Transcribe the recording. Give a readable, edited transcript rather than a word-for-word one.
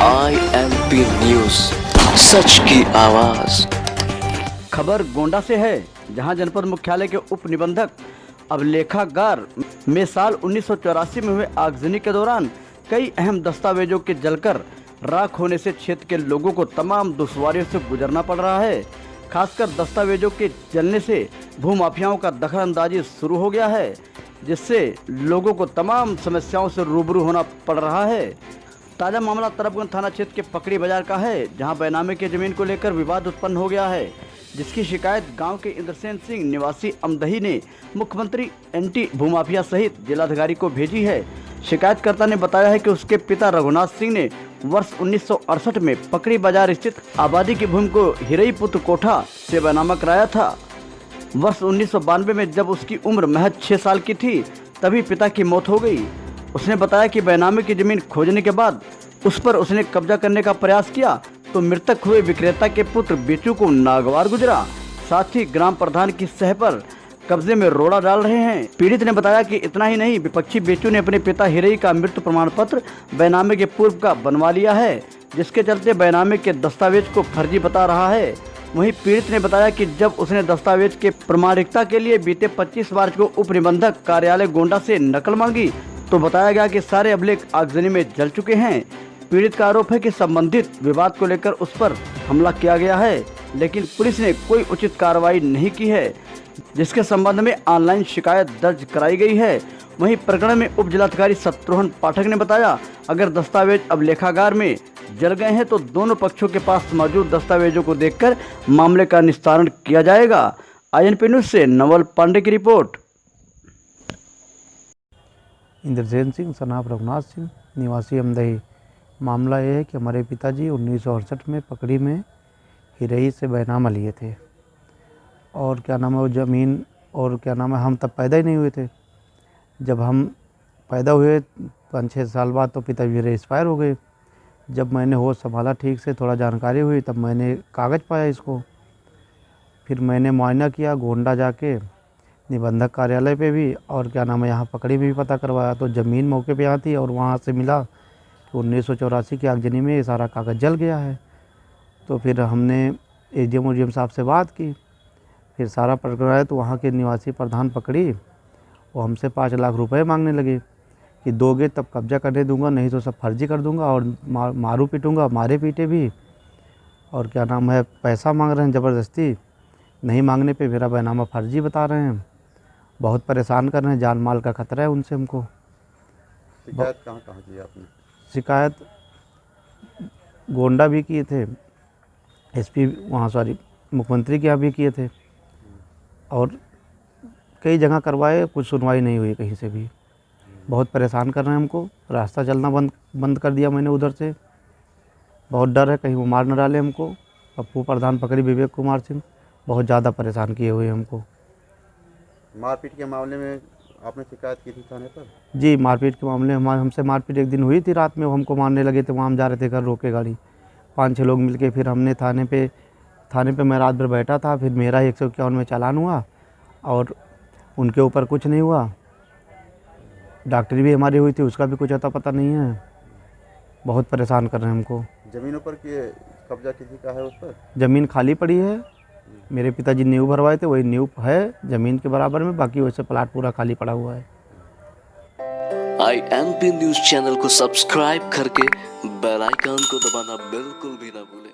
IMP news, सच की आवाज। खबर गोंडा से है, जहां जनपद मुख्यालय के उप निबंधक अभिलेखागार में साल 1984 में हुए आगजनी के दौरान कई अहम दस्तावेजों के जलकर राख होने से क्षेत्र के लोगों को तमाम दुश्वारियों से गुजरना पड़ रहा है। खासकर दस्तावेजों के जलने से भूमाफियाओं का दखलअंदाजी शुरू हो गया है, जिससे लोगों को तमाम समस्याओं से रूबरू होना पड़ रहा है। ताज़ा मामला तरफगंज थाना क्षेत्र के पकड़ी बाजार का है, जहां बेनामे की जमीन को लेकर विवाद उत्पन्न हो गया है, जिसकी शिकायत गांव के इंद्रसेन सिंह निवासी अमदही ने मुख्यमंत्री एंटी भूमाफिया सहित जिलाधिकारी को भेजी है। शिकायतकर्ता ने बताया है कि उसके पिता रघुनाथ सिंह ने वर्ष 1968 में पकड़ी बाजार स्थित आबादी की भूमि को हिरई पुत्र कोठा से बेनामा कराया था। वर्ष 1992 में जब उसकी उम्र महज 6 साल की थी, तभी पिता की मौत हो गई। उसने बताया कि बेनामे की जमीन खोजने के बाद उस पर उसने कब्जा करने का प्रयास किया तो मृतक हुए विक्रेता के पुत्र बेचू को नागवार गुजरा। साथ ही ग्राम प्रधान की सह पर कब्जे में रोड़ा डाल रहे हैं। पीड़ित ने बताया कि इतना ही नहीं, विपक्षी बेचू ने अपने पिता हिरई का मृत्यु प्रमाण पत्र बेनामे के पूर्व का बनवा लिया है, जिसके चलते बेनामे के दस्तावेज को फर्जी बता रहा है। वहीं पीड़ित ने बताया कि जब उसने दस्तावेज के प्रमाणिकता के लिए बीते 25 मार्च को उप निबंधक कार्यालय गोंडा से नकल मांगी तो बताया गया कि सारे अभिलेख आगजनी में जल चुके हैं। पीड़ित का आरोप है कि संबंधित विवाद को लेकर उस पर हमला किया गया है, लेकिन पुलिस ने कोई उचित कार्रवाई नहीं की है, जिसके संबंध में ऑनलाइन शिकायत दर्ज कराई गई है। वहीं प्रकरण में उप जिलाधिकारी शत्रुघ्न पाठक ने बताया, अगर दस्तावेज अभिलेखागार में जल गए हैं तो दोनों पक्षों के पास मौजूद दस्तावेजों को देखकर मामले का निस्तारण किया जाएगा। INP न्यूज से नवल पांडे की रिपोर्ट। इंद्रसेन सिंह सनाफ रघुनाथ सिंह निवासी अमदही। मामला ये है कि हमारे पिताजी 1968 में पकड़ी में हिरई से बैनामा लिए थे और क्या नाम है वो ज़मीन और क्या नाम है हम तब पैदा ही नहीं हुए थे। जब हम पैदा हुए 5-6 साल बाद तो पिताजी मेरे एक्सपायर हो गए। जब मैंने होश संभाला ठीक से, थोड़ा जानकारी हुई, तब मैंने कागज़ पाया इसको। फिर मैंने मुआयना किया गोंडा जाके निबंधक कार्यालय पे भी, और क्या नाम है यहाँ पकड़ी में भी पता करवाया तो ज़मीन मौके पे आती और वहाँ से मिला कि 1984 की आगजनी में ये सारा कागज़ जल गया है। तो फिर हमने ADM साहब से बात की, फिर सारा प्रकरण है तो वहाँ के निवासी प्रधान पकड़ी, वो हमसे 5 लाख रुपए मांगने लगे कि दोगे तब कब्जा करने दूंगा, नहीं तो सब फर्जी कर दूंगा और मारू पीटूंगा। मारे पीटे भी, और क्या नाम है पैसा मांग रहे हैं ज़बरदस्ती। नहीं मांगने पे मेरा बैनामा फर्जी बता रहे हैं, बहुत परेशान कर रहे हैं, जान माल का खतरा है उनसे हमको। शिकायत कहाँ की आपने? शिकायत गोंडा भी किए थे, SP वहाँ मुख्यमंत्री के यहाँ भी किए थे और कई जगह करवाए, कुछ सुनवाई नहीं हुई कहीं से भी। बहुत परेशान कर रहे हैं हमको, रास्ता चलना बंद कर दिया मैंने उधर से। बहुत डर है कहीं वो मार न डाले हमको। पप्पू प्रधान पकड़ी विवेक कुमार सिंह बहुत ज़्यादा परेशान किए हुए हमको। मारपीट के मामले में आपने शिकायत की थी थाने पर? जी, मारपीट के मामले में हमसे मारपीट एक दिन हुई थी, रात में वो हमको मारने लगे थे। वहाँ हम जा रहे थे घर, रोके गाड़ी, 5-6 लोग मिलके। फिर हमने थाने पे मैं रात भर बैठा था। फिर मेरा 151 में चालान हुआ और उनके ऊपर कुछ नहीं हुआ। डॉक्टरी भी हमारी हुई थी, उसका भी कुछ अता पता नहीं है। बहुत परेशान कर रहे हैं हमको। ज़मीनों पर कब्जा किसी का है? उस पर ज़मीन खाली पड़ी है, मेरे पिताजी नींव भरवाए थे, वही नींव है ज़मीन के बराबर में, बाकी वैसे प्लाट पूरा खाली पड़ा हुआ है। IMP न्यूज चैनल को सब्सक्राइब करके बेल आइकन को दबाना बिल्कुल भी ना भूलें।